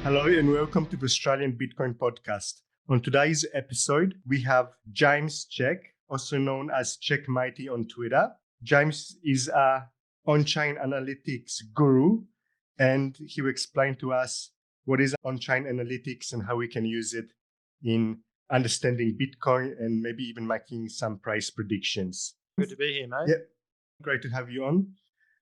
Hello and welcome to the Australian Bitcoin podcast. On today's episode, we have James Check, also known as Checkmighty on Twitter. James is a on-chain analytics guru, and he will explain to us what is on-chain analytics and how we can use it in understanding Bitcoin and maybe even making some price predictions. Good to be here, mate. Yeah, great to have you on.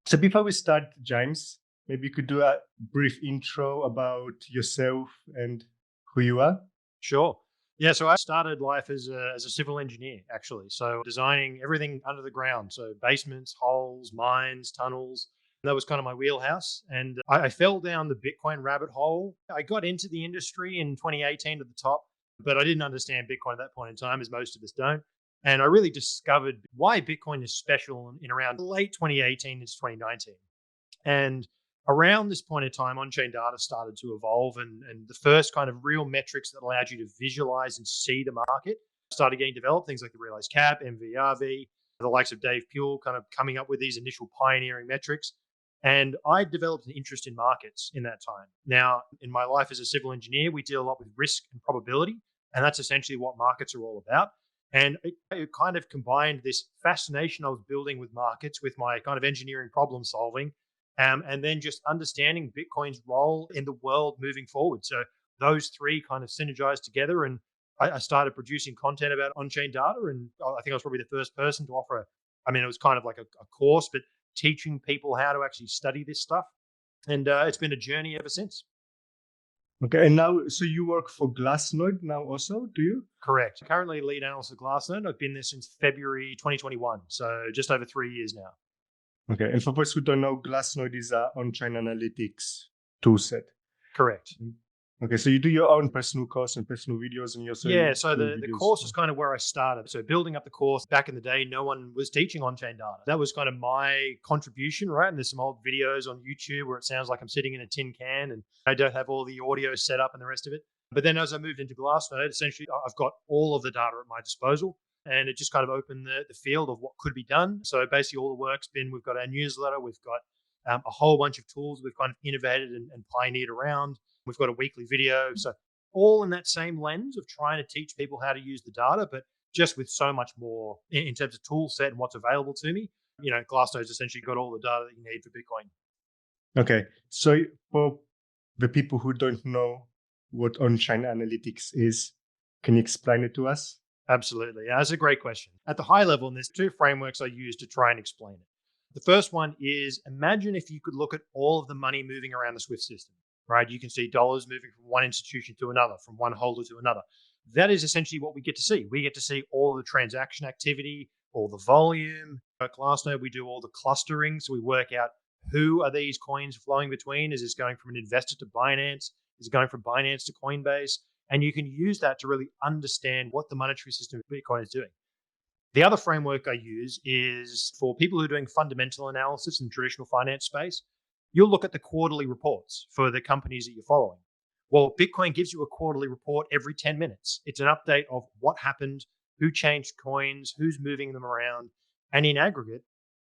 So before we start, James, maybe you could do a brief intro about yourself and who you are. Sure. Yeah, so I started life as a civil engineer, actually. So designing everything under the ground. So basements, holes, mines, tunnels. That was kind of my wheelhouse. And I fell down the Bitcoin rabbit hole. I got into the industry in 2018 at the top, but I didn't understand Bitcoin at that point in time, as most of us don't. And I really discovered why Bitcoin is special in around late 2018 into 2019. And around this point in time, on-chain data started to evolve, and the first kind of real metrics that allowed you to visualize and see the market started getting developed. Things like the Realiz cap, MVRV, the likes of Dave Puel kind of coming up with these initial pioneering metrics. And I developed an interest in markets in that time. Now, in my life as a civil engineer, we deal a lot with risk and probability, and that's essentially what markets are all about. And it kind of combined this fascination I was building with markets with my kind of engineering problem solving, and then just understanding Bitcoin's role in the world moving forward. So those three kind of synergized together, and I started producing content about on-chain data. And I think I was probably the first person to offer. It was kind of like a course, but teaching people how to actually study this stuff. And it's been a journey ever since. Okay, and now, so you work for Glassnode now also, do you? Correct. Currently lead analyst at Glassnode. I've been there since February 2021, so just over 3 years now. Okay, and for those who don't know, Glassnode is an on-chain analytics toolset. Correct. Okay, so you do your own personal course and personal videos, and you also so the course is kind of where I started. So building up the course back in the day, no one was teaching on-chain data. That was kind of my contribution, right? And there's some old videos on YouTube where it sounds like I'm sitting in a tin can and I don't have all the audio set up and the rest of it. But then as I moved into Glassnode, essentially I've got all of the data at my disposal. And it just kind of opened the field of what could be done. So basically all the work's been, we've got our newsletter, we've got a whole bunch of tools we've kind of innovated and pioneered around. We've got a weekly video. So all in that same lens of trying to teach people how to use the data, but just with so much more in terms of tool set and what's available to me. Glassnode's essentially got all the data that you need for Bitcoin. Okay, so for the people who don't know what on-chain analytics is, can you explain it to us? Absolutely. That's a great question. At the high level, and there's two frameworks I use to try and explain it. The first one is, imagine if you could look at all of the money moving around the SWIFT system, right? You can see dollars moving from one institution to another, from one holder to another. That is essentially what we get to see. We get to see all the transaction activity, all the volume. At Glassnode, we do all the clustering. So we work out who are these coins flowing between? Is this going from an investor to Binance? Is it going from Binance to Coinbase? And you can use that to really understand what the monetary system of Bitcoin is doing. The other framework I use is for people who are doing fundamental analysis in the traditional finance space. You'll look at the quarterly reports for the companies that you're following. Well, Bitcoin gives you a quarterly report every 10 minutes. It's an update of what happened, who changed coins, who's moving them around. And in aggregate,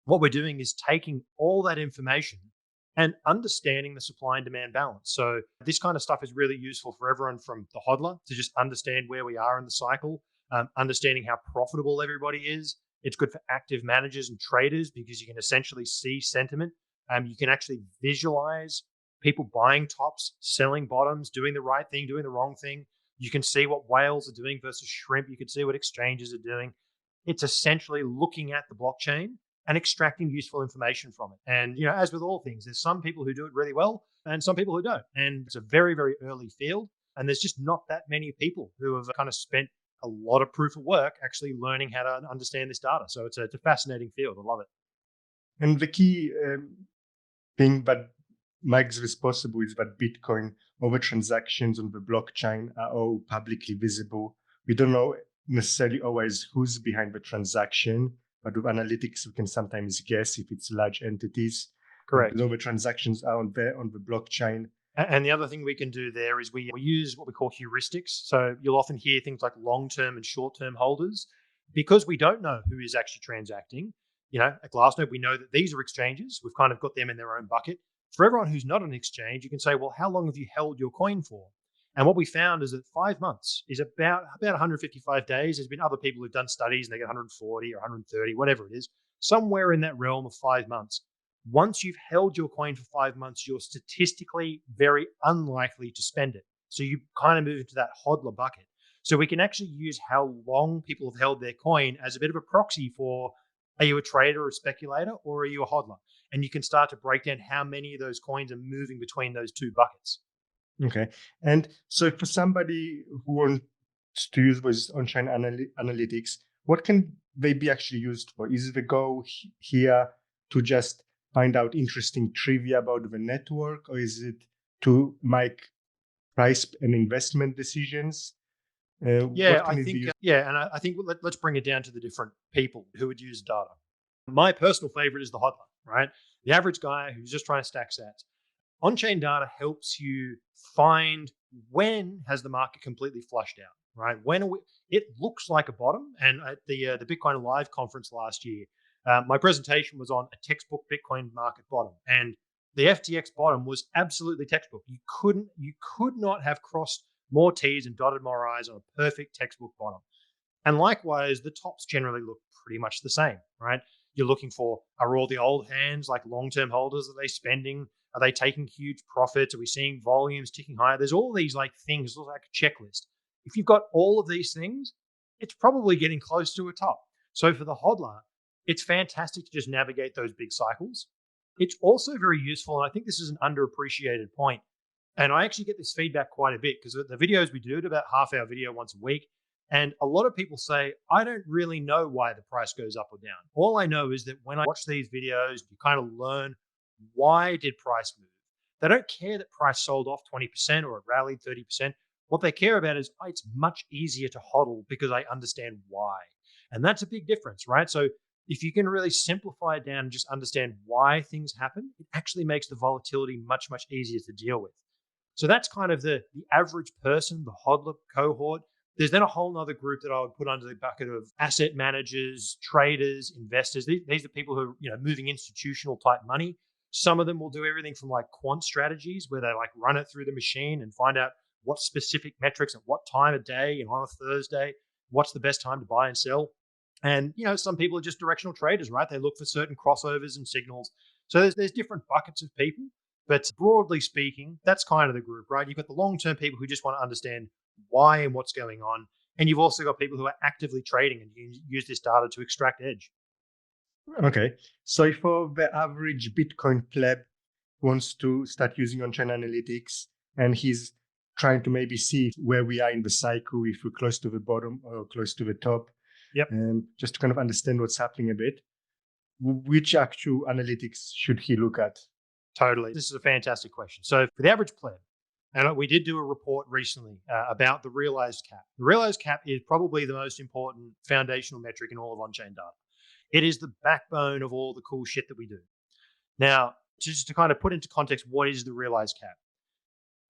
what we're doing is taking all that information and understanding the supply and demand balance. So this kind of stuff is really useful for everyone from the hodler to just understand where we are in the cycle, understanding how profitable everybody is. It's good for active managers and traders because you can essentially see sentiment. You can actually visualize people buying tops, selling bottoms, doing the right thing, doing the wrong thing. You can see what whales are doing versus shrimp. You can see what exchanges are doing. It's essentially looking at the blockchain and extracting useful information from it. And, as with all things, there's some people who do it really well and some people who don't. And it's a very, very early field. And there's just not that many people who have kind of spent a lot of proof of work actually learning how to understand this data. So it's a fascinating field. I love it. And the key thing that makes this possible is that Bitcoin, all the transactions on the blockchain are all publicly visible. We don't know necessarily always who's behind the transaction, but with analytics, we can sometimes guess if it's large entities. Correct. All the transactions are on the blockchain. And the other thing we can do there is we use what we call heuristics. So you'll often hear things like long-term and short-term holders. Because we don't know who is actually transacting, at Glassnode, we know that these are exchanges. We've kind of got them in their own bucket. For everyone who's not on an exchange, you can say, well, how long have you held your coin for? And what we found is that 5 months is about 155 days. There's been other people who've done studies and they get 140 or 130, whatever it is, somewhere in that realm of 5 months. Once you've held your coin for 5 months, you're statistically very unlikely to spend it. So you kind of move into that hodler bucket. So we can actually use how long people have held their coin as a bit of a proxy for, are you a trader or a speculator, or are you a hodler? And you can start to break down how many of those coins are moving between those two buckets. Okay. And so for somebody who wants to use those on-chain analytics, what can they be actually used for? Is the goal here to just find out interesting trivia about the network, or is it to make price and investment decisions? What can it be used? I think let's bring it down to the different people who would use data. My personal favorite is the hodler, right? The average guy who's just trying to stack sats. On-chain data helps you find when has the market completely flushed out, right? It looks like a bottom. And at the Bitcoin Live conference last year, my presentation was on a textbook Bitcoin market bottom, and the FTX bottom was absolutely textbook. You could not have crossed more T's and dotted more I's on a perfect textbook bottom. And likewise, the tops generally look pretty much the same, right? You're looking for, are all the old hands like long-term holders, are they spending? Are they taking huge profits? Are we seeing volumes ticking higher? There's all these like things, like a checklist. If you've got all of these things, it's probably getting close to a top. So for the hodler, it's fantastic to just navigate those big cycles. It's also very useful, and I think this is an underappreciated point. And I actually get this feedback quite a bit because the videos we do, about half-hour video once a week, and a lot of people say, I don't really know why the price goes up or down. All I know is that when I watch these videos, you kind of learn, why did price move? They don't care that price sold off 20% or it rallied 30%. What they care about is, it's much easier to hodl because I understand why. And that's a big difference, right? So if you can really simplify it down and just understand why things happen, it actually makes the volatility much, much easier to deal with. So that's kind of the average person, the hodler cohort. There's then a whole nother group that I would put under the bucket of asset managers, traders, investors. These are people who are moving institutional type money. Some of them will do everything from like quant strategies where they like run it through the machine and find out what specific metrics at what time of day and on a Thursday, what's the best time to buy and sell. And some people are just directional traders, right? They look for certain crossovers and signals. So there's different buckets of people. But broadly speaking, that's kind of the group, right? You've got the long-term people who just want to understand why and what's going on. And you've also got people who are actively trading and you use this data to extract edge. Okay. So for the average Bitcoin pleb wants to start using on-chain analytics and he's trying to maybe see where we are in the cycle, if we're close to the bottom or close to the top, and just to kind of understand what's happening a bit, which actual analytics should he look at? Totally. This is a fantastic question. So for the average pleb, and we did do a report recently about the realized cap. The realized cap is probably the most important foundational metric in all of on-chain data. It is the backbone of all the cool shit that we do. Now, just to kind of put into context, what is the realized cap?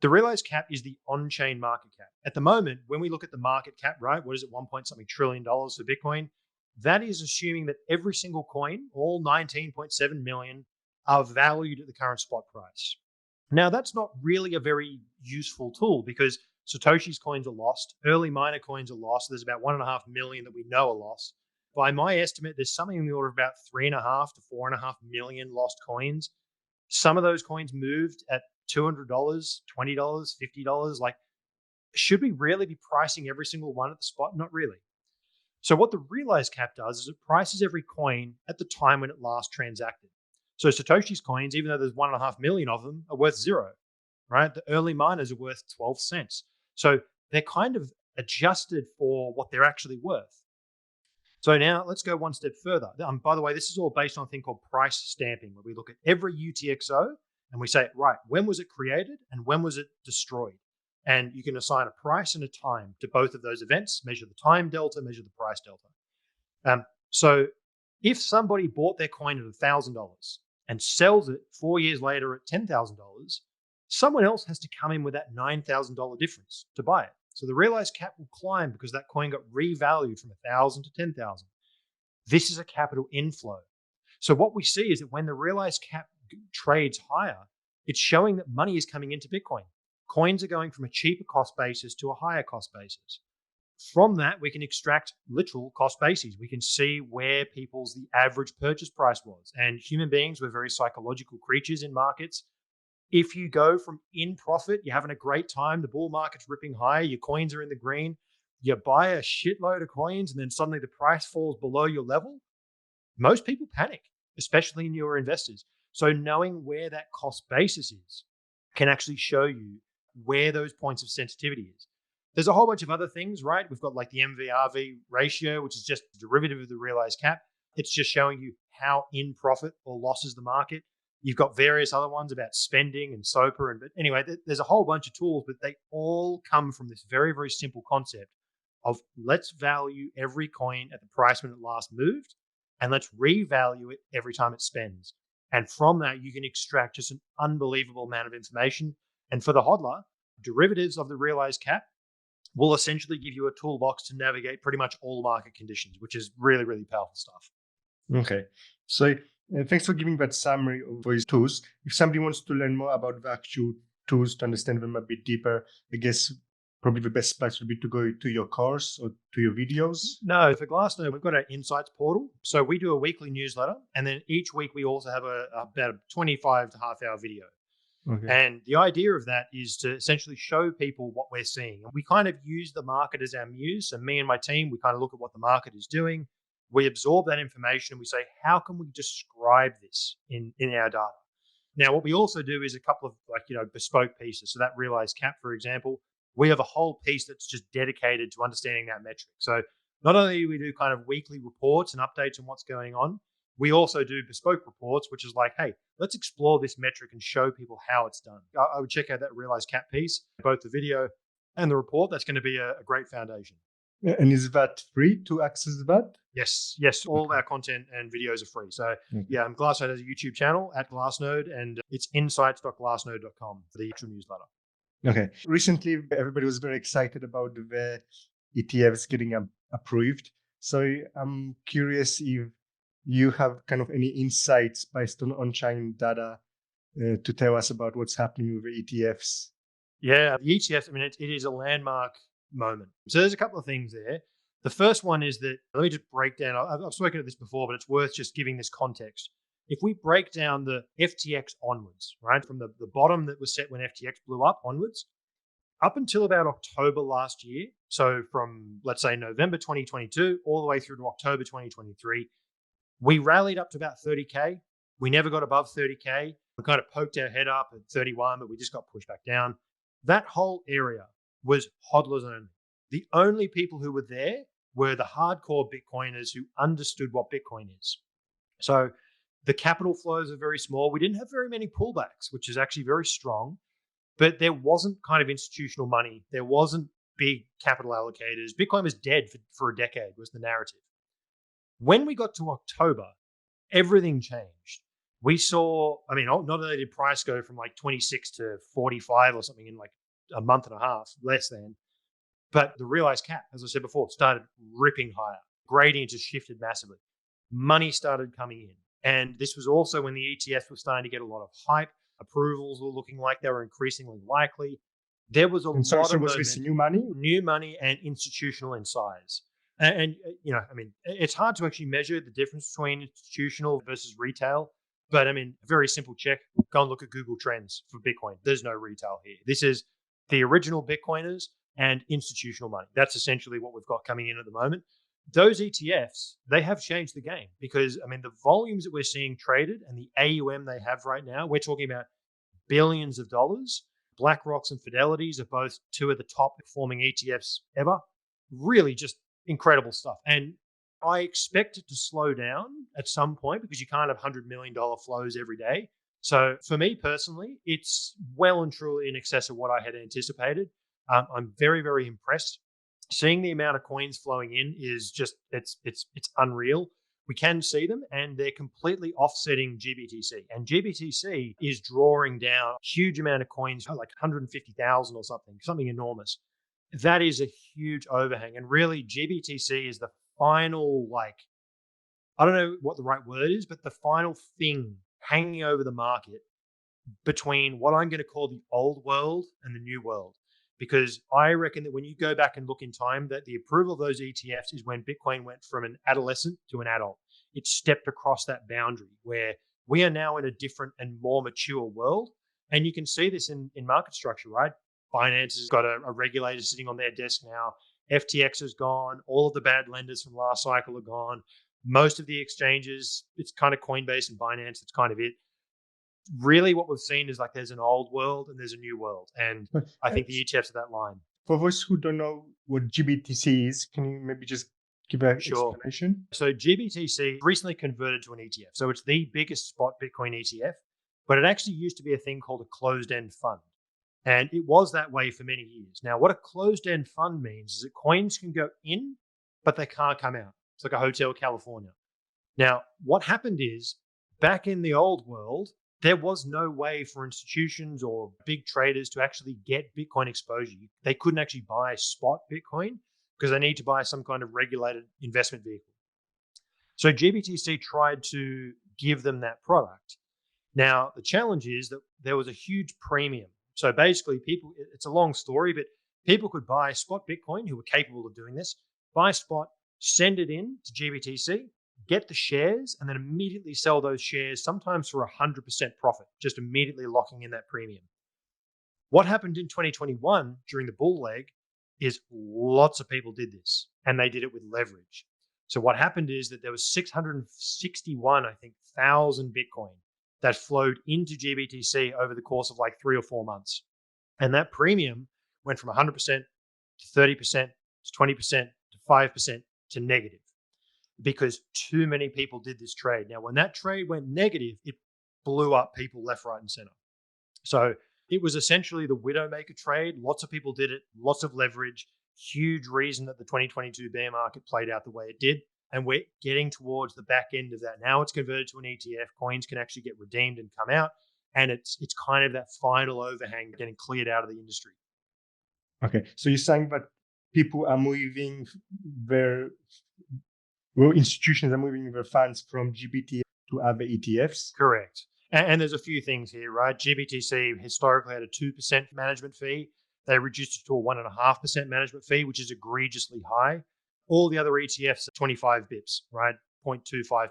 The realized cap is the on-chain market cap. At the moment, when we look at the market cap, right, what is it, 1 point something trillion dollars for Bitcoin? That is assuming that every single coin, all 19.7 million, are valued at the current spot price. Now, that's not really a very useful tool because Satoshi's coins are lost. Early miner coins are lost. There's about 1.5 million that we know are lost. By my estimate, there's something in the order of about 3.5 to 4.5 million lost coins. Some of those coins moved at $200, $20, $50. Like, should we really be pricing every single one at the spot? Not really. So what the realized cap does is it prices every coin at the time when it last transacted. So Satoshi's coins, even though there's 1.5 million of them, are worth zero, right? The early miners are worth 12 cents. So they're kind of adjusted for what they're actually worth. So now let's go one step further. By the way, this is all based on a thing called price stamping, where we look at every UTXO and we say, right, when was it created and when was it destroyed? And you can assign a price and a time to both of those events, measure the time delta, measure the price delta. So if somebody bought their coin at $1,000 and sells it 4 years later at $10,000, someone else has to come in with that $9,000 difference to buy it. So the realized cap will climb because that coin got revalued from 1,000 to 10,000. This is a capital inflow. So what we see is that when the realized cap trades higher, it's showing that money is coming into Bitcoin. Coins are going from a cheaper cost basis to a higher cost basis. From that, we can extract literal cost bases. We can see where the average purchase price was. And human beings, we're very psychological creatures in markets. If you go from in profit, you're having a great time, the bull market's ripping higher, your coins are in the green, you buy a shitload of coins, and then suddenly the price falls below your level, most people panic, especially newer investors. So knowing where that cost basis is can actually show you where those points of sensitivity is. There's a whole bunch of other things, right? We've got like the MVRV ratio, which is just a derivative of the realized cap. It's just showing you how in profit or losses the market. You've got various other ones about spending and SOPR. But anyway, there's a whole bunch of tools, but they all come from this very, very simple concept of let's value every coin at the price when it last moved, and let's revalue it every time it spends. And from that, you can extract just an unbelievable amount of information. And for the hodler, derivatives of the realized cap will essentially give you a toolbox to navigate pretty much all market conditions, which is really, really powerful stuff. Okay. So thanks for giving that summary of those tools. If somebody wants to learn more about the actual tools to understand them a bit deeper, I guess probably the best place would be to go to your course or to your videos. No, for Glassnode, we've got our insights portal. So we do a weekly newsletter, and then each week we also have about a 25 to half hour video. Okay. And the idea of that is to essentially show people what we're seeing. And we kind of use the market as our muse. So me and my team, we kind of look at what the market is doing. We absorb that information and we say, how can we describe this in our data? Now, what we also do is a couple of bespoke pieces. So that realized cap, for example, we have a whole piece that's just dedicated to understanding that metric. So not only do we do kind of weekly reports and updates on what's going on, we also do bespoke reports, which is like, hey, let's explore this metric and show people how it's done. I would check out that realized cap piece, both the video and the report. That's going to be a great foundation. And is that free to access that? Yes. All of our content and videos are free. So yeah, Glassnode has a YouTube channel at Glassnode, and it's insights.glassnode.com for the actual newsletter. Okay. Recently, everybody was very excited about the ETFs getting approved. So I'm curious if you have kind of any insights based on on-chain data to tell us about what's happening with the ETFs. Yeah, the ETFs, I mean, it is a landmark moment. So there's a couple of things there. The first one is that, let me just break down, I've spoken of this before, but it's worth just giving this context. If we break down the FTX onwards, right, from the bottom that was set when FTX blew up onwards, up until about October last year, so from, let's say, November 2022 all the way through to October 2023, we rallied up to about 30K. We never got above 30K. We kind of poked our head up at 31, but we just got pushed back down. That whole area was hodlers only. The only people who were there were the hardcore Bitcoiners who understood what Bitcoin is. So the capital flows are very small. We didn't have very many pullbacks, which is actually very strong, but there wasn't kind of institutional money. There wasn't big capital allocators. Bitcoin was dead for a decade, was the narrative. When we got to October, everything changed. We saw, I mean, not only did price go from like 26 to 45 or something in like a month and a half, less than, but the realized cap, as I said before, started ripping higher. Gradient just shifted massively. Money started coming in. And this was also when the ETFs were starting to get a lot of hype. Approvals were looking like they were increasingly likely. There was a lot of was this new money? New money and institutional in size. And you know, I mean, it's hard to actually measure the difference between institutional versus retail. But I mean, a very simple check. Go and look at Google Trends for Bitcoin. There's no retail here. This is the original Bitcoiners and institutional money. That's essentially what we've got coming in at the moment. Those ETFs, they have changed the game because, I mean, the volumes that we're seeing traded and the AUM they have right now, we're talking about billions of dollars. BlackRock's and Fidelity's are both two of the top performing ETFs ever. Really just incredible stuff. And I expect it to slow down at some point because you can't have $100 million flows every day. So for me personally, it's well and truly in excess of what I had anticipated. I'm very, very impressed. Seeing the amount of coins flowing in is just, it's unreal. We can see them and they're completely offsetting GBTC. And GBTC is drawing down a huge amount of coins, like 150,000 or something enormous. That is a huge overhang. And really, GBTC is the final, like, I don't know what the right word is, but the final thing hanging over the market between what I'm going to call the old world and the new world. Because I reckon that when you go back and look in time, that the approval of those ETFs is when Bitcoin went from an adolescent to an adult. It stepped across that boundary where we are now in a different and more mature world. And you can see this in market structure, right? Binance has got a regulator sitting on their desk now. FTX is gone. All of the bad lenders from last cycle are gone. Most of the exchanges, it's kind of Coinbase and Binance. That's kind of it. Really what we've seen is like there's an old world and there's a new world. And I think the ETFs are that line. For those who don't know what GBTC is, can you maybe just give an Sure. explanation? So GBTC recently converted to an ETF. So it's the biggest spot Bitcoin ETF, but it actually used to be a thing called a closed-end fund. And it was that way for many years. Now, what a closed-end fund means is that coins can go in, but they can't come out. It's like a Hotel California. Now, what happened is back in the old world, there was no way for institutions or big traders to actually get Bitcoin exposure. They couldn't actually buy spot Bitcoin because they need to buy some kind of regulated investment vehicle. So GBTC tried to give them that product. Now, the challenge is that there was a huge premium. So basically, people, it's a long story, but people could buy spot Bitcoin who were capable of doing this, buy spot, send it in to GBTC, get the shares, and then immediately sell those shares, sometimes for 100% profit, just immediately locking in that premium. What happened in 2021 during the bull leg is lots of people did this, and they did it with leverage. So what happened is that there was 661, I think, thousand Bitcoin that flowed into GBTC over the course of like 3 or 4 months. And that premium went from 100% to 30% to 20% to 5% to negative because too many people did this trade. Now, when that trade went negative, it blew up people left, right, and center. So it was essentially the Widowmaker trade. Lots of people did it, lots of leverage, huge reason that the 2022 bear market played out the way it did. And we're getting towards the back end of that. Now it's converted to an ETF. Coins can actually get redeemed and come out. And it's kind of that final overhang getting cleared out of the industry. Okay. So you're saying that people are moving institutions are moving their funds from GBT to other ETFs? Correct. And there's a few things here, right? GBTC historically had a 2% management fee. They reduced it to a 1.5% management fee, which is egregiously high. All the other ETFs are 25 bips, right? 0.25%.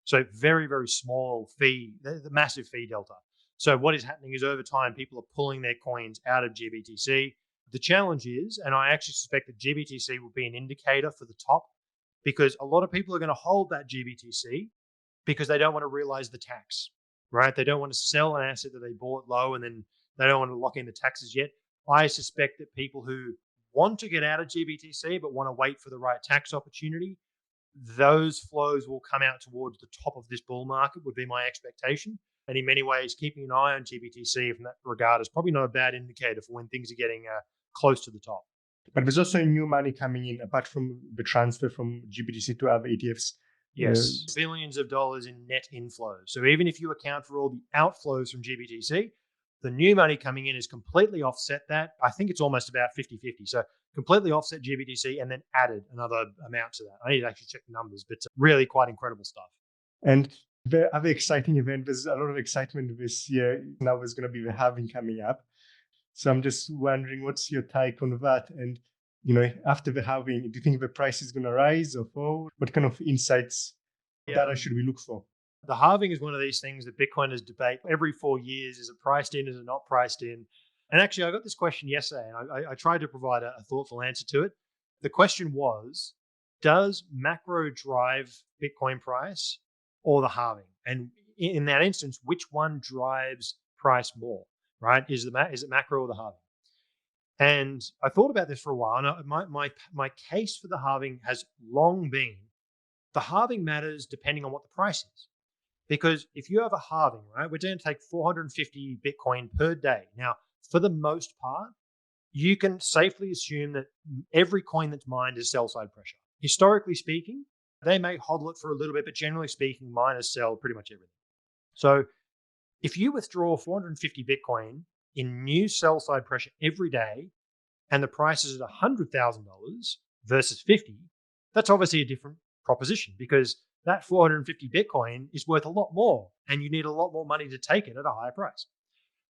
So very, very small fee, the massive fee delta. So what is happening is over time, people are pulling their coins out of GBTC. The challenge is, and I actually suspect that GBTC will be an indicator for the top because a lot of people are going to hold that GBTC because they don't want to realize the tax, right? They don't want to sell an asset that they bought low and then they don't want to lock in the taxes yet. I suspect that people who want to get out of GBTC but want to wait for the right tax opportunity, those flows will come out towards the top of this bull market would be my expectation. And in many ways, keeping an eye on GBTC from that regard is probably not a bad indicator for when things are getting close to the top. But there's also new money coming in apart from the transfer from GBTC to other ETFs. Yes, billions of dollars in net inflows. So even if you account for all the outflows from GBTC, the new money coming in is completely offset that. I think it's almost about 50-50. So completely offset GBTC and then added another amount to that. I need to actually check the numbers, but really quite incredible stuff. And the other exciting event, there's a lot of excitement this year. Now there's going to be the halving coming up. So I'm just wondering, what's your take on that? And, after the halving, do you think the price is going to rise or fall? What kind of insights, data should we look for? The halving is one of these things that Bitcoiners debate every 4 years. Is it priced in? Is it not priced in? And actually, I got this question yesterday, and I tried to provide a thoughtful answer to it. The question was, does macro drive Bitcoin price or the halving? And in that instance, which one drives price more, right? Is it macro or the halving? And I thought about this for a while, and my case for the halving has long been the halving matters depending on what the price is. Because if you have a halving, right, we're going to take 450 Bitcoin per day. Now, for the most part, you can safely assume that every coin that's mined is sell side pressure. Historically speaking, they may hodl it for a little bit, but generally speaking, miners sell pretty much everything. So if you withdraw 450 Bitcoin in new sell side pressure every day, and the price is at $100,000 versus 50, that's obviously a different proposition because that 450 Bitcoin is worth a lot more and you need a lot more money to take it at a higher price.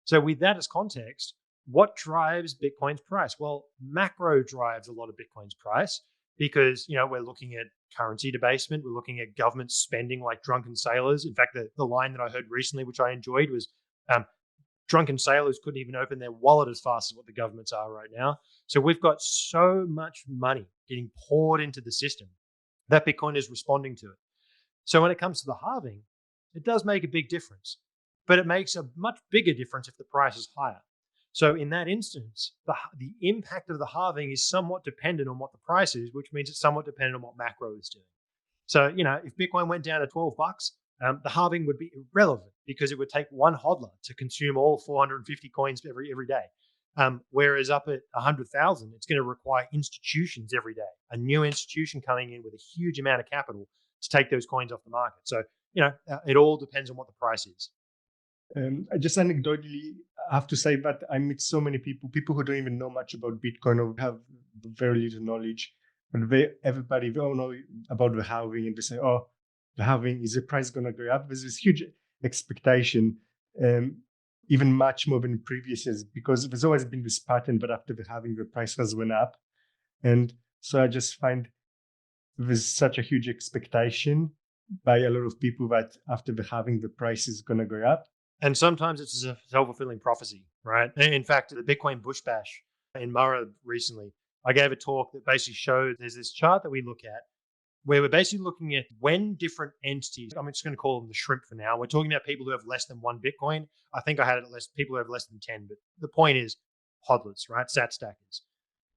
So with that as context, what drives Bitcoin's price? Well, macro drives a lot of Bitcoin's price because, we're looking at currency debasement. We're looking at government spending like drunken sailors. In fact, the line that I heard recently, which I enjoyed, was drunken sailors couldn't even open their wallet as fast as what the governments are right now. So we've got so much money getting poured into the system that Bitcoin is responding to it. So when it comes to the halving, it does make a big difference, but it makes a much bigger difference if the price is higher. So in that instance, the impact of the halving is somewhat dependent on what the price is, which means it's somewhat dependent on what macro is doing. So, if Bitcoin went down to $12, the halving would be irrelevant because it would take one hodler to consume all 450 coins every day. Whereas up at 100,000, it's going to require institutions every day, a new institution coming in with a huge amount of capital to take those coins off the market. So, it all depends on what the price is. I just anecdotally have to say that I meet so many people who don't even know much about Bitcoin or have very little knowledge. But everybody they all know about the halving, and they say, "Oh, the halving, is the price gonna go up?" There's this huge expectation, even much more than previous years, because there's always been this pattern that after the halving, the price has went up, and so I just find there's such a huge expectation by a lot of people that after the halving, the price is gonna go up. And sometimes it's a self-fulfilling prophecy, right? In fact, the Bitcoin Bush Bash in Murrah recently, I gave a talk that basically showed there's this chart that we look at where we're basically looking at when different entities, I'm just going to call them the shrimp for now. We're talking about people who have less than one Bitcoin. I think I had it less people who have less than 10, but the point is hodlers, right? Sat stackers.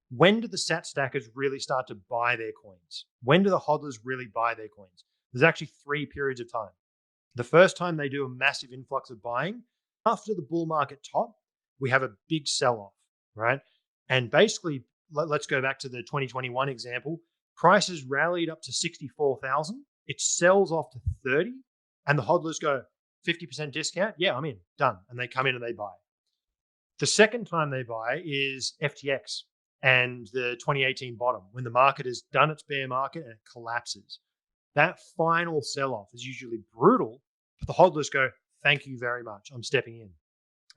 When do the sat stackers really start to buy their coins? When do the hodlers really buy their coins? There's actually 3 periods of time. The first time they do a massive influx of buying, after the bull market top, we have a big sell-off, right? And basically, let's go back to the 2021 example. Prices rallied up to 64,000. It sells off to 30, and the hodlers go 50% discount. Yeah, I'm in, done. And they come in and they buy. The second time they buy is FTX and the 2018 bottom, when the market has done its bear market and it collapses. That final sell-off is usually brutal, but the hodlers go, "Thank you very much, I'm stepping in."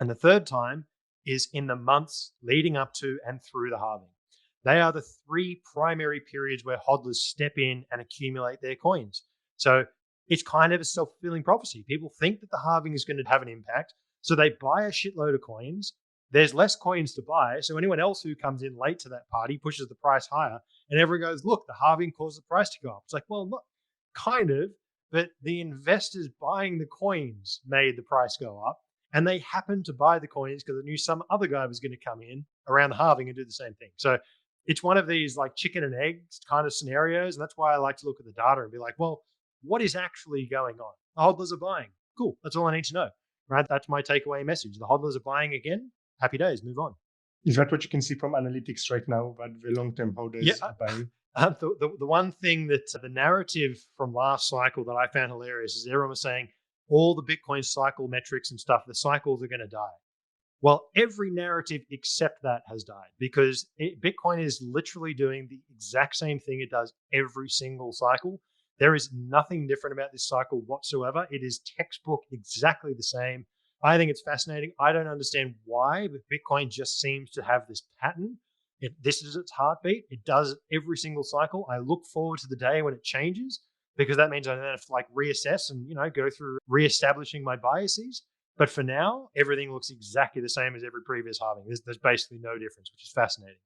And the third time is in the months leading up to and through the halving. They are the 3 primary periods where hodlers step in and accumulate their coins. So it's kind of a self-fulfilling prophecy. People think that the halving is going to have an impact, so they buy a shitload of coins. There's less coins to buy, so anyone else who comes in late to that party pushes the price higher, and everyone goes, "Look, the halving caused the price to go up." It's like, well, not kind of, but the investors buying the coins made the price go up, and they happened to buy the coins because they knew some other guy was going to come in around the halving and do the same thing. So it's one of these like chicken and eggs kind of scenarios, and that's why I like to look at the data and be like, well, what is actually going on? The hodlers are buying. Cool, that's all I need to know, right? That's my takeaway message. The hodlers are buying again. Happy days, move on. Is that what you can see from analytics right now, that the long-term holders are buying? The one thing that the narrative from last cycle that I found hilarious is everyone was saying all the Bitcoin cycle metrics and stuff, the cycles are going to die. Well, every narrative except that has died because Bitcoin is literally doing the exact same thing it does every single cycle. There is nothing different about this cycle whatsoever. It is textbook exactly the same. I think it's fascinating. I don't understand why, but Bitcoin just seems to have this pattern. This is its heartbeat. It does it every single cycle. I look forward to the day when it changes because that means I don't have to like reassess and go through reestablishing my biases. But for now, everything looks exactly the same as every previous halving. There's basically no difference, which is fascinating.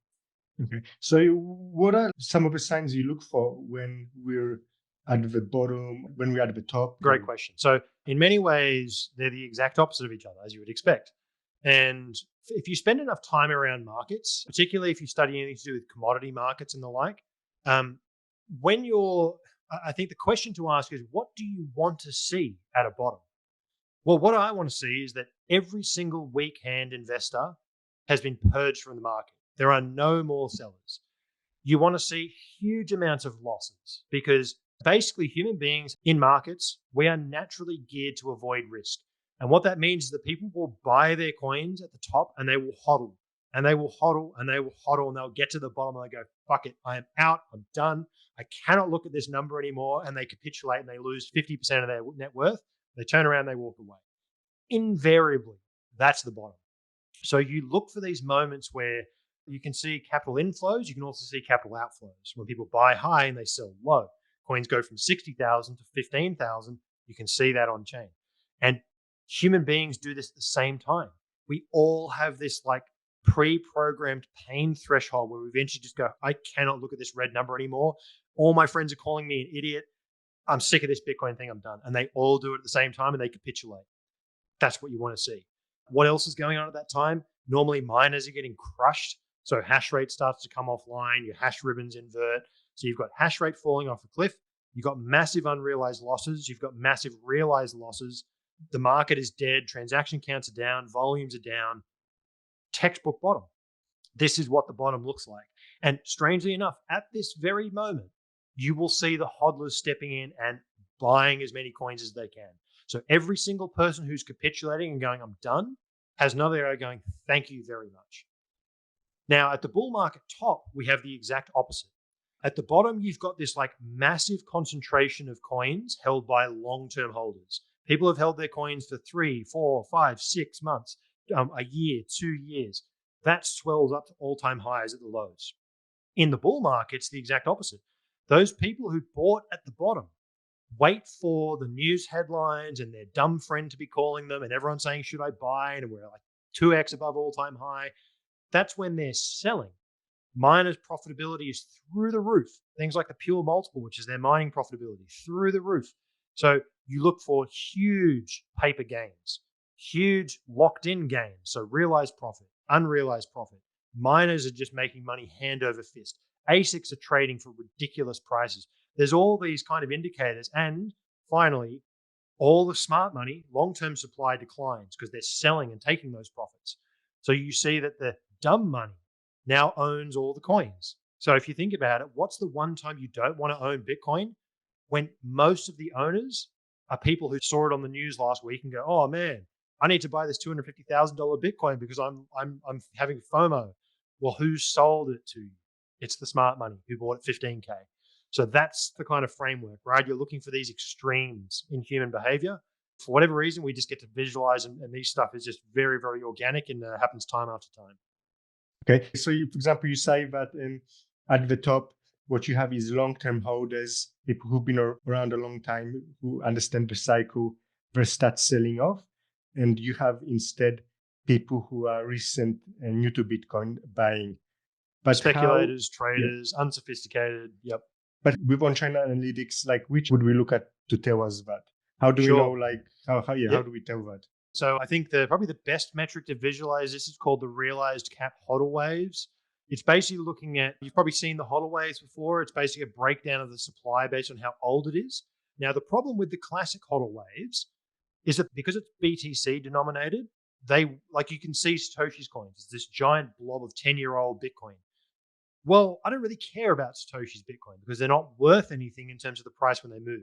Okay. So what are some of the signs you look for when we're at the bottom, when we're at the top? Great question. So in many ways, they're the exact opposite of each other, as you would expect. And if you spend enough time around markets, particularly if you study anything to do with commodity markets and the like, I think the question to ask is, what do you want to see at a bottom? Well, what I want to see is that every single weak hand investor has been purged from the market. There are no more sellers. You want to see huge amounts of losses because basically human beings in markets, we are naturally geared to avoid risk. And what that means is that people will buy their coins at the top and they will hodl and they will hodl and they will hodl and they'll get to the bottom and they go, "Fuck it, I am out, I'm done. I cannot look at this number anymore." And they capitulate and they lose 50% of their net worth. They turn around, they walk away. Invariably, That's the bottom. So you look for these moments where you can see capital inflows. You can also see capital outflows. When people buy high and they sell low, coins go from 60,000 to 15,000. You can see that on chain. And human beings do this at the same time. We all have this like pre-programmed pain threshold where we eventually just go, I cannot look at this red number anymore. All my friends are calling me an idiot. I'm sick of this Bitcoin thing. I'm done. And they all do it at the same time and they capitulate. That's what you want to see. What else is going on at that time? Normally miners are getting crushed. So hash rate starts to come offline. Your hash ribbons invert. So you've got hash rate falling off a cliff. You've got massive unrealized losses. You've got massive realized losses. The market is dead. Transaction counts are down. Volumes are down. Textbook bottom. This is what the bottom looks like. And strangely enough, at this very moment, you will see the hodlers stepping in and buying as many coins as they can. So every single person who's capitulating and going, I'm done, has another arrow going, thank you very much. Now, at the bull market top, we have the exact opposite. At the bottom, you've got this like massive concentration of coins held by long-term holders. People have held their coins for 3, 4, 5, 6 months, a year, 2 years. That swells up to all-time highs at the lows. In the bull market, it's the exact opposite. Those people who bought at the bottom wait for the news headlines and their dumb friend to be calling them and everyone saying, should I buy? And we're like 2x above all-time high. That's when they're selling. Miners' profitability is through the roof. Things like the pure multiple, which is their mining profitability, through the roof. So you look for huge paper gains, huge locked-in gains. So realized profit, unrealized profit. Miners are just making money hand over fist. ASICs are trading for ridiculous prices. There's all these kind of indicators. And finally, all the smart money, long-term supply declines because they're selling and taking those profits. So you see that the dumb money now owns all the coins. So if you think about it, what's the one time you don't want to own Bitcoin? When most of the owners are people who saw it on the news last week and go, oh man, I need to buy this $250,000 Bitcoin because I'm having FOMO. Well, who sold it to you? It's the smart money who bought it 15K. So that's the kind of framework, right? You're looking for these extremes in human behavior. For whatever reason, we just get to visualize, and these stuff is just very, very organic and happens time after time. Okay. So, for example, you say that at the top, what you have is long-term holders, people who've been around a long time, who understand the cycle, they start selling off. And you have instead people who are recent and new to Bitcoin buying. But speculators, traders, unsophisticated. Yep. But with on-chain analytics, like which would we look at to tell us that? How do we know, like, how do we tell that? So I think probably the best metric to visualize this is called the realized cap Hotle waves. It's basically looking at, you've probably seen the Hotle waves before. It's basically a breakdown of the supply based on how old it is. Now, the problem with the classic Hotle waves is that because it's BTC denominated, like you can see Satoshi's coins, it's this giant blob of 10-year-old Bitcoin. Well, I don't really care about Satoshi's Bitcoin because they're not worth anything in terms of the price when they move.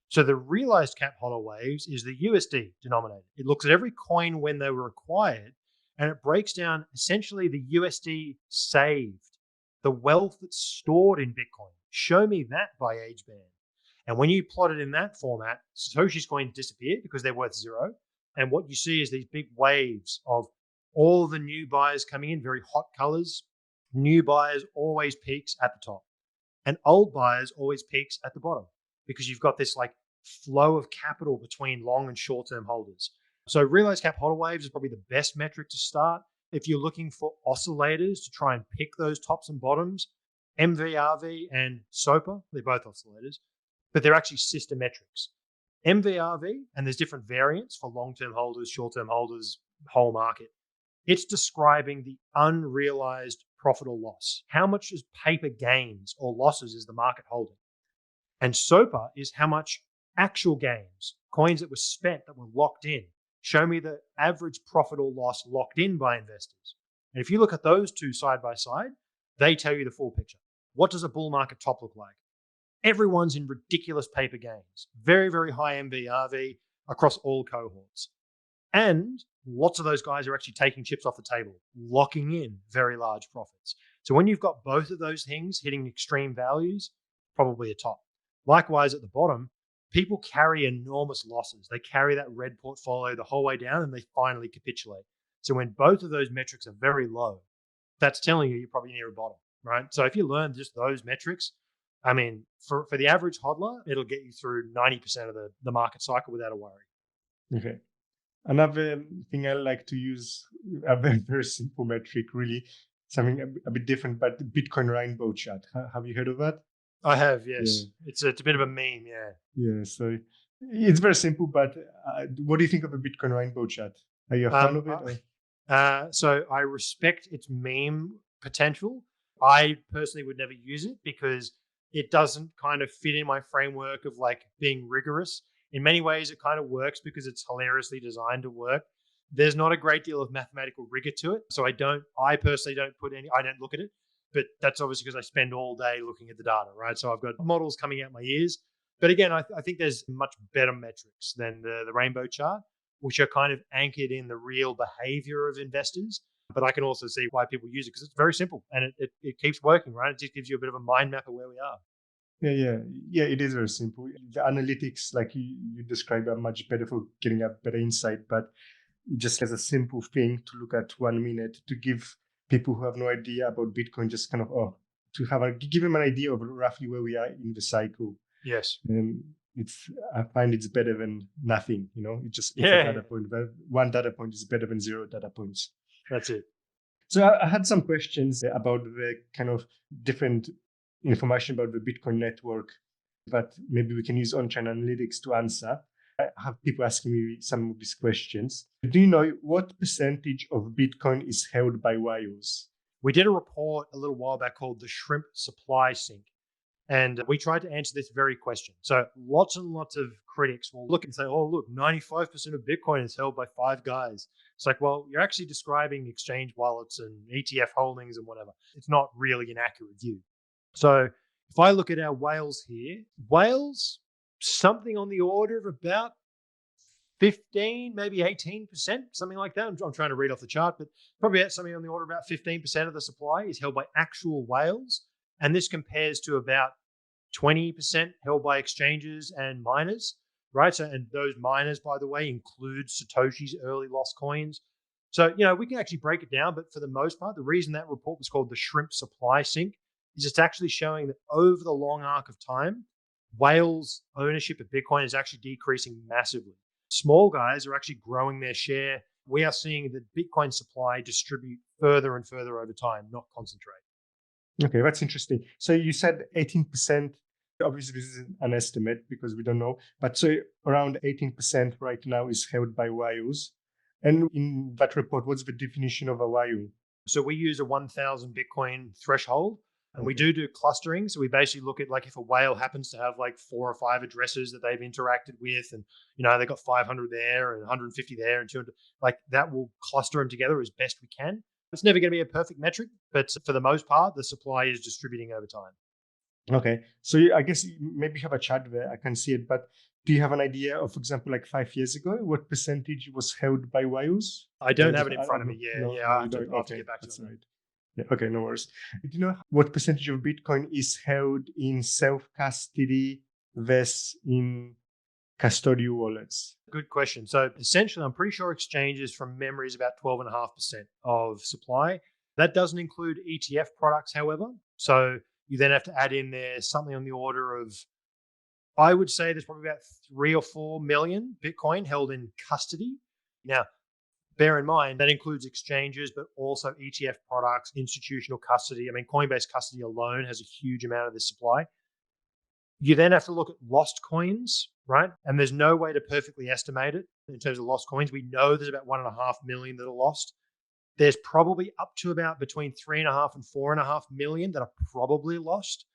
So the realized cap Hotle waves is the USD denominated. It looks at every coin when they were acquired, and it breaks down essentially the USD saved, the wealth that's stored in Bitcoin. Show me that by age band. And when you plot it in that format, Satoshi's coins disappear because they're worth zero. And what you see is these big waves of all the new buyers coming in, very hot colors. New buyers always peaks at the top, and old buyers always peaks at the bottom because you've got this like flow of capital between long and short-term holders. So realized cap Hotle waves is probably the best metric to start. If you're looking for oscillators to try and pick those tops and bottoms, MVRV and SOPA, they're both oscillators, but they're actually sister metrics. MVRV, and there's different variants for long-term holders, short-term holders, whole market. It's describing the unrealized profit or loss. How much is paper gains or losses is the market holding? And SOPA is how much actual gains, coins that were spent that were locked in. Show me the average profit or loss locked in by investors. And if you look at those two side by side, they tell you the full picture. What does a bull market top look like? Everyone's in ridiculous paper gains, very, very high MVRV across all cohorts. And lots of those guys are actually taking chips off the table, locking in very large profits. So when you've got both of those things hitting extreme values, probably a top. Likewise, at the bottom, people carry enormous losses. They carry that red portfolio the whole way down and they finally capitulate. So when both of those metrics are very low, that's telling you you're probably near a bottom, right? So if you learn just those metrics, I mean, for the average hodler, it'll get you through 90% of the market cycle without a worry. Okay. Another thing I like to use, a very, very simple metric, really, something a bit different, but Bitcoin rainbow chart. Have you heard of that? I have, yes. Yeah. It's a bit of a meme, yeah. Yeah, so it's very simple, but what do you think of a Bitcoin rainbow chart? Are you a fan of it? So I respect its meme potential. I personally would never use it because it doesn't kind of fit in my framework of like being rigorous. In many ways, it kind of works because it's hilariously designed to work. There's not a great deal of mathematical rigor to it. So I personally I don't look at it, but that's obviously because I spend all day looking at the data, right? So I've got models coming out my ears. But again, I think there's much better metrics than the rainbow chart, which are kind of anchored in the real behavior of investors. But I can also see why people use it because it's very simple and it keeps working, right? It just gives you a bit of a mind map of where we are. Yeah. It is very simple. The analytics, like you described, are much better for getting a better insight. But just as a simple thing to look at 1 minute to give people who have no idea about Bitcoin, just kind of give them an idea of roughly where we are in the cycle. Yes. I find it's better than nothing. It just gives a data point. One data point is better than 0 data points. That's it. So I had some questions about the kind of different information about the Bitcoin network, but maybe we can use on-chain analytics to answer. I have people asking me some of these questions. Do you know what percentage of Bitcoin is held by whales? We did a report a little while back called the Shrimp Supply Sink. And we tried to answer this very question. So lots and lots of critics will look and say, oh, look, 95% of Bitcoin is held by 5 guys. It's like, well, you're actually describing exchange wallets and ETF holdings and whatever. It's not really an accurate view. So if I look at our whales here, whales, something on the order of about 15, maybe 18%, something like that. I'm trying to read off the chart, but probably something on the order of about 15% of the supply is held by actual whales. And this compares to about 20% held by exchanges and miners, right? So, and those miners, by the way, include Satoshi's early lost coins. So, we can actually break it down, but for the most part, the reason that report was called the Shrimp Supply Sink is it's actually showing that over the long arc of time, whales' ownership of Bitcoin is actually decreasing massively. Small guys are actually growing their share. We are seeing the Bitcoin supply distribute further and further over time, not concentrate. Okay, that's interesting. So you said 18%. Obviously, this is an estimate because we don't know. But so around 18% right now is held by whales. And in that report, what's the definition of a whale? So we use a 1,000 Bitcoin threshold. And we do clustering. So we basically look at like if a whale happens to have like 4 or 5 addresses that they've interacted with, and they've got 500 there and 150 there and 200, like that will cluster them together as best we can. It's never going to be a perfect metric, but for the most part, the supply is distributing over time. Okay. So I guess maybe you have a chart there. I can see it, but do you have an idea of, for example, like 5 years ago, what percentage was held by whales? I don't have it in front of me. I'll have to get back to that. Yeah, okay, no worries. Do you know what percentage of Bitcoin is held in self-custody versus in custodial wallets? Good question. So essentially, I'm pretty sure exchanges from memory is about 12.5% of supply. That doesn't include ETF products, however. So you then have to add in there something on the order of, I would say there's probably about 3 or 4 million Bitcoin held in custody. Now, bear in mind, that includes exchanges, but also ETF products, institutional custody. I mean, Coinbase custody alone has a huge amount of this supply. You then have to look at lost coins, right? And there's no way to perfectly estimate it in terms of lost coins. We know there's about 1.5 million that are lost. There's probably up to about between 3.5 and 4.5 million that are probably lost.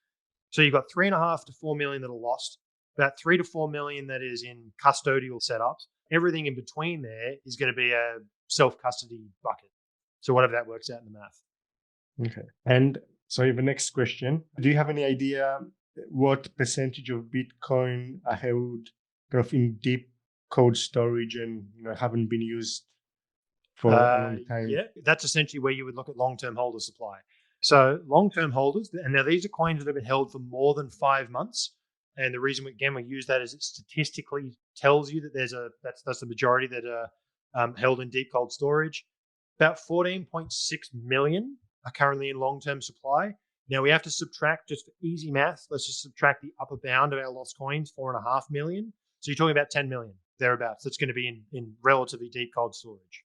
So you've got 3.5 to 4 million that are lost, about 3 to 4 million that is in custodial setups. Everything in between there is going to be a self-custody bucket. So whatever that works out in the math. Okay. And so the next question, do you have any idea what percentage of Bitcoin are held kind of in deep cold storage and haven't been used for a long time? Yeah, that's essentially where you would look at long-term holder supply. So long-term holders, and now these are coins that have been held for more than 5 months. And the reason, again, we use that is it statistically tells you that that's the majority that are held in deep cold storage. About 14.6 million are currently in long-term supply. Now we have to subtract, just for easy math, let's just subtract the upper bound of our lost coins, 4.5 million. So you're talking about 10 million, thereabouts. That's going to be in relatively deep cold storage.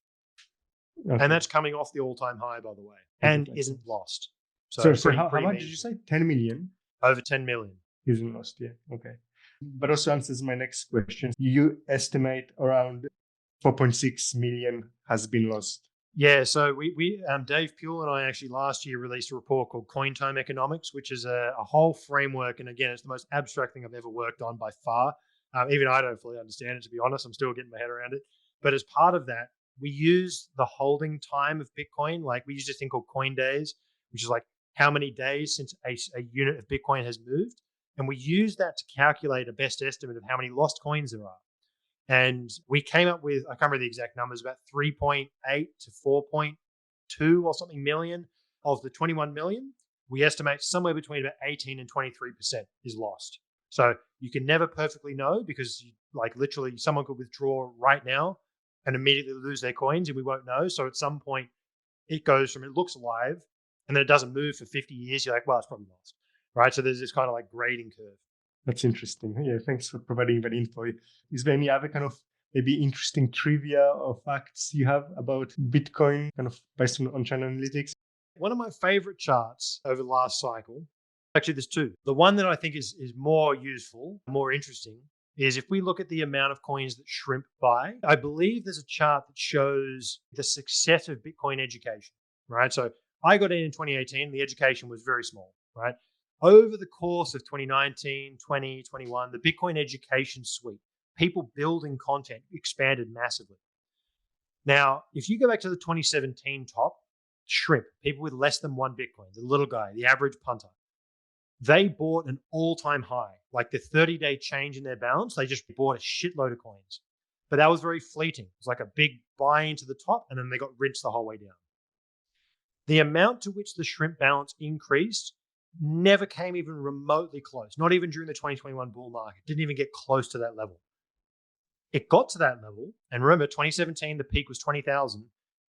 Okay. And that's coming off the all-time high, by the way, and isn't lost. So how much did you say? 10 million? Over 10 million. Isn't lost, yeah. Okay. But also answers my next question. You estimate around 4.6 million has been lost. Yeah, so we Dave Puhle and I actually last year released a report called Coin Time Economics, which is a whole framework. And again, it's the most abstract thing I've ever worked on by far. Even I don't fully understand it, to be honest. I'm still getting my head around it. But as part of that, we use the holding time of Bitcoin. Like we use this thing called coin days, which is like how many days since a unit of Bitcoin has moved. And we use that to calculate a best estimate of how many lost coins there are. And we came up with, I can't remember the exact numbers, about 3.8 to 4.2 or something million of the 21 million. We estimate somewhere between about 18 and 23% is lost. So you can never perfectly know because like literally someone could withdraw right now and immediately lose their coins and we won't know. So at some point it goes from, it looks alive and then it doesn't move for 50 years. You're like, well, it's probably lost, right? So there's this kind of like grading curve. That's interesting. Yeah, thanks for providing that info. Is there any other kind of maybe interesting trivia or facts you have about Bitcoin kind of based on channel analytics? One of my favorite charts over the last cycle, actually there's two. The one that I think is more useful, more interesting, is if we look at the amount of coins that Shrimp buy. I believe there's a chart that shows the success of Bitcoin education, right? So I got in 2018, the education was very small, right? Over the course of 2019, 20, 21, the Bitcoin education suite, people building content expanded massively. Now, if you go back to the 2017 top, Shrimp, people with less than one Bitcoin, the little guy, the average punter, they bought an all-time high, like the 30-day change in their balance. They just bought a shitload of coins. But that was very fleeting. It was like a big buy into the top, and then they got rinsed the whole way down. The amount to which the Shrimp balance increased never came even remotely close, not even during the 2021 bull market. Didn't even get close to that level. It got to that level, and remember, 2017, the peak was 20,000.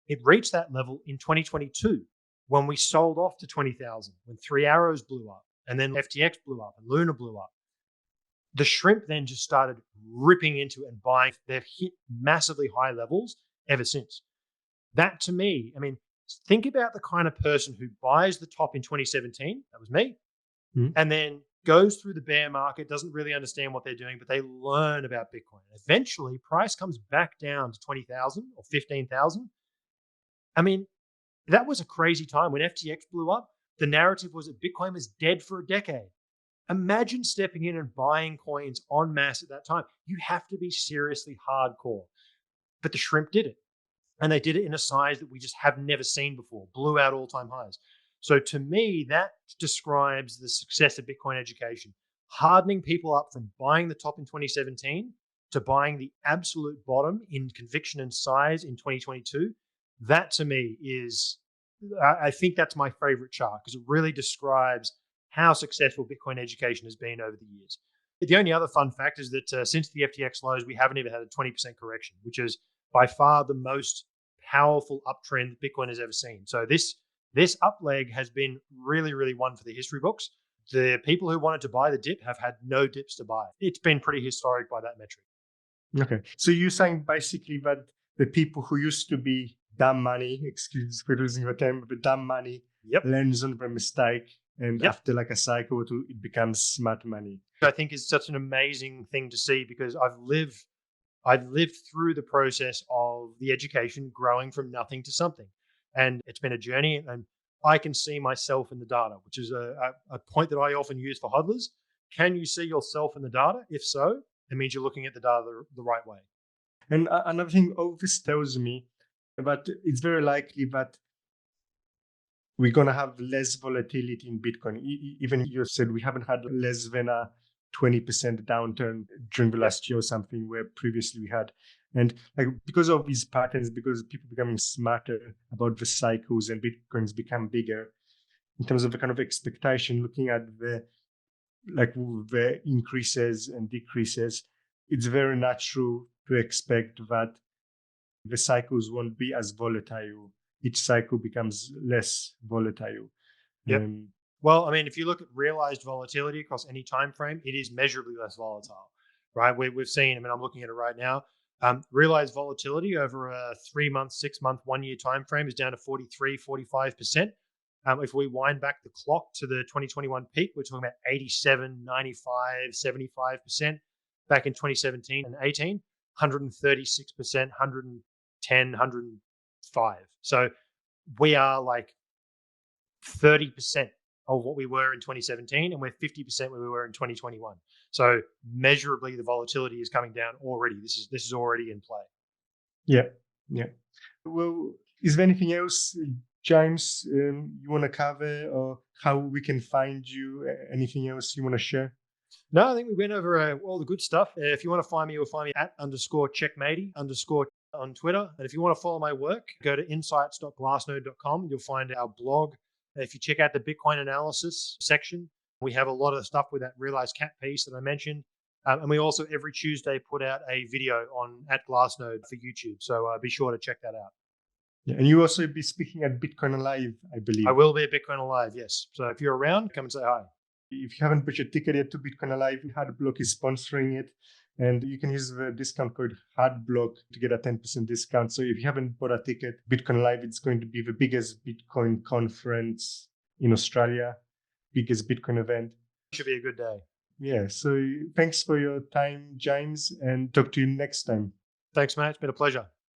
It reached that level in 2022 when we sold off to 20,000, when Three Arrows blew up, and then FTX blew up, and Luna blew up. The Shrimp then just started ripping into it and buying. They've hit massively high levels ever since. That to me, I mean, think about the kind of person who buys the top in 2017, that was me, and then goes through the bear market, doesn't really understand what they're doing, but they learn about Bitcoin. Eventually, price comes back down to 20,000 or 15,000. I mean, that was a crazy time. When FTX blew up, the narrative was that Bitcoin was dead for a decade. Imagine stepping in and buying coins en masse at that time. You have to be seriously hardcore. But the Shrimp did it. And they did it in a size that we just have never seen before, blew out all-time highs. So to me, that describes the success of Bitcoin education, hardening people up from buying the top in 2017 to buying the absolute bottom in conviction and size in 2022. That to me is, I think that's my favorite chart because it really describes how successful Bitcoin education has been over the years. The only other fun fact is that since the FTX lows, we haven't even had a 20% correction, which is by far the most powerful uptrend that Bitcoin has ever seen. So this up leg has been really, really one for the history books. The people who wanted to buy the dip have had no dips to buy. It's been pretty historic by that metric. Okay. So you're saying basically that the people who used to be dumb money, excuse for losing the term, but dumb money learns on the mistake. And after like a cycle or two, it becomes smart money. I think is such an amazing thing to see because I've lived through the process of the education growing from nothing to something. And it's been a journey and I can see myself in the data, which is a point that I often use for hodlers. Can you see yourself in the data? If so, it means you're looking at the data the right way. And another thing, all this tells me that it's very likely that we're going to have less volatility in Bitcoin. Even you said we haven't had less than a 20% downturn during the last year or something where previously we had. And like because of these patterns, because people becoming smarter about the cycles and Bitcoins become bigger in terms of the kind of expectation, looking at the like with the increases and decreases, it's very natural to expect that the cycles won't be as volatile. Each cycle becomes less volatile. Yep. Well, I mean, if you look at realized volatility across any time frame, it is measurably less volatile, right? We've seen, I mean, I'm looking at it right now. Realized volatility over a 3 month, 6 month, 1 year time frame is down to 43, 45%. If we wind back the clock to the 2021 peak, we're talking about 87, 95, 75%. Back in 2017 and 18, 136%, 110, 105. So we are like 30% of what we were in 2017, and we're 50% where we were in 2021. So measurably, the volatility is coming down already. This is already in play. Yeah, yeah. Well, is there anything else, James, you want to cover, or how we can find you? Anything else you want to share? No, I think we went over all the good stuff. If you want to find me, you'll find me at _checkmatey_ on Twitter. And if you want to follow my work, go to insights.glassnode.com. You'll find our blog. If you check out the Bitcoin analysis section, we have a lot of stuff with that Realiz cat piece that I mentioned. And we also every Tuesday put out a video on at Glassnode for YouTube. So be sure to check that out. Yeah, and you also be speaking at Bitcoin Alive, I believe. I will be at Bitcoin Alive, yes. So if you're around, come and say hi. If you haven't bought your ticket yet to Bitcoin Alive, Hardblock is sponsoring it. And you can use the discount code Hardblock to get a 10% discount. So if you haven't bought a ticket, Bitcoin Alive, it's going to be the biggest Bitcoin conference in Australia, biggest Bitcoin event. Should be a good day. Yeah. So thanks for your time, James, and talk to you next time. Thanks, mate. It's been a pleasure.